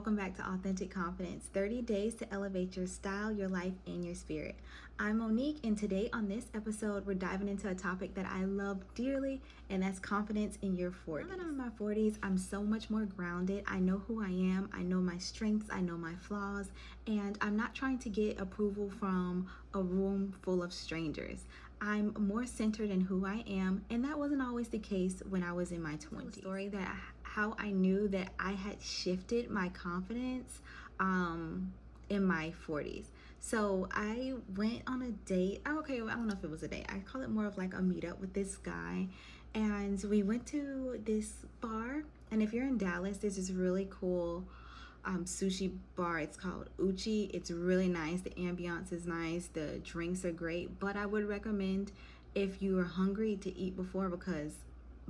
welcome back to Authentic Confidence, 30 days to elevate your style, your life, and your spirit. I'm Monique, and today on this episode, we're diving into a topic that I love dearly, and that's confidence in your 40s. Now that I'm in my 40s, I'm so much more grounded. I know who I am, I know my strengths, I know my flaws, and I'm not trying to get approval from a room full of strangers. I'm more centered in who I am, and that wasn't always the case when I was in my 20s. Story that how I knew that I had shifted my confidence in my 40s. So I went on a date. Okay, I don't know if it was a date. I call it more of like a meetup with this guy, and we went to this bar. And if you're in Dallas, there's this really cool sushi bar. It's called Uchi. It's really nice. The ambiance is nice. The drinks are great. But I would recommend if you are hungry to eat before, because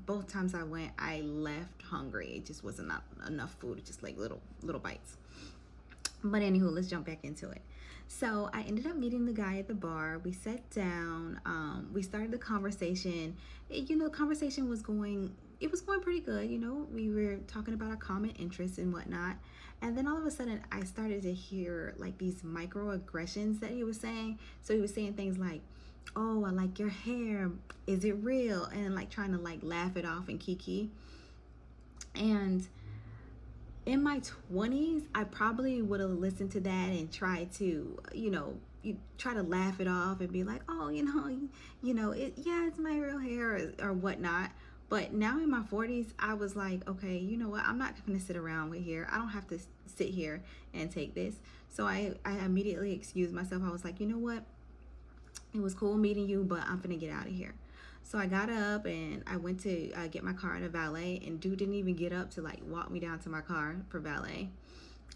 both times I went, I left hungry. It just wasn't not enough food. Just like little bites. But anywho, let's jump back into it. So I ended up meeting the guy at the bar. We sat down. We started the conversation. The conversation was going. It was going pretty good. We were talking about our common interests and whatnot. And then all of a sudden, I started to hear like these microaggressions that he was saying. So he was saying things like, "Oh, I like your hair. Is it real?" And like trying to like laugh it off and kiki. And in my 20s, I probably would have listened to that and tried to, you try to laugh it off and be like, "Oh, it's my real hair," or whatnot. But now in my 40s, I was like, okay, you know what? I'm not going to sit around with here. I don't have to sit here and take this. So I immediately excused myself. I was like, you know what? It was cool meeting you, but I'm going to get out of here. So I got up and I went to get my car at a valet, and dude didn't even get up to like walk me down to my car for valet.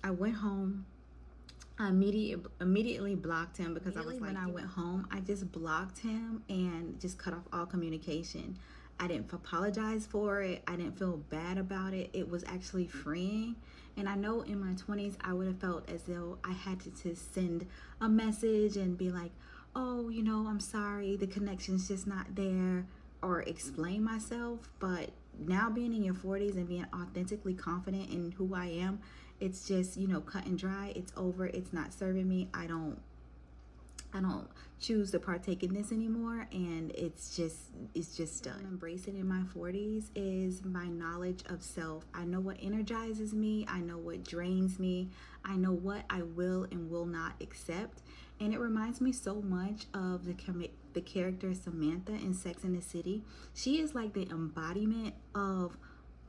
I went home. I immediately blocked him, because I was like, when I went home, I just blocked him and just cut off all communication. I didn't apologize for it. I didn't feel bad about it. It was actually freeing. And I know in my 20s, I would have felt as though I had to send a message and be like, "Oh, I'm sorry, the connection's just not there," or explain myself. But now being in your 40s and being authentically confident in who I am, it's just, cut and dry. It's over. It's not serving me. I don't choose to partake in this anymore, and it's just done. I'm embracing in my 40s is my knowledge of self. I know what energizes me. I know what drains me. I know what I will and will not accept. And it reminds me so much of the character Samantha in Sex and the City. She is like the embodiment of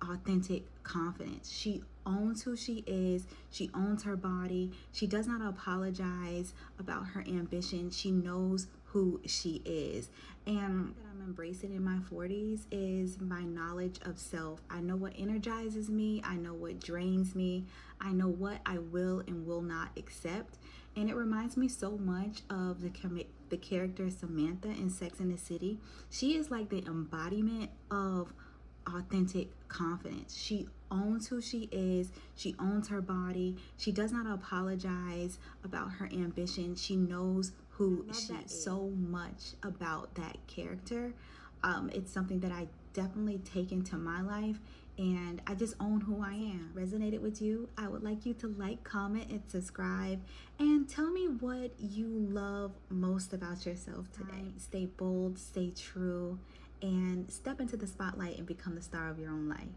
authentic confidence. She owns who she is. She owns her body. She does not apologize about her ambition. She knows who she is. And that I'm embracing in my 40s is my knowledge of self. I know what energizes me. I know what drains me. I know what I will and will not accept. And it reminds me so much of the character Samantha in Sex and the City. She is like the embodiment of authentic confidence. She owns who she is. She owns her body. She does not apologize about her ambition. She knows who she is. So much about that character. It's something that I definitely take into my life, and I just own who I am. Resonated with you? I would like you to like, comment, and subscribe, and tell me what you love most about yourself today. Stay bold, stay true, and step into the spotlight and become the star of your own life.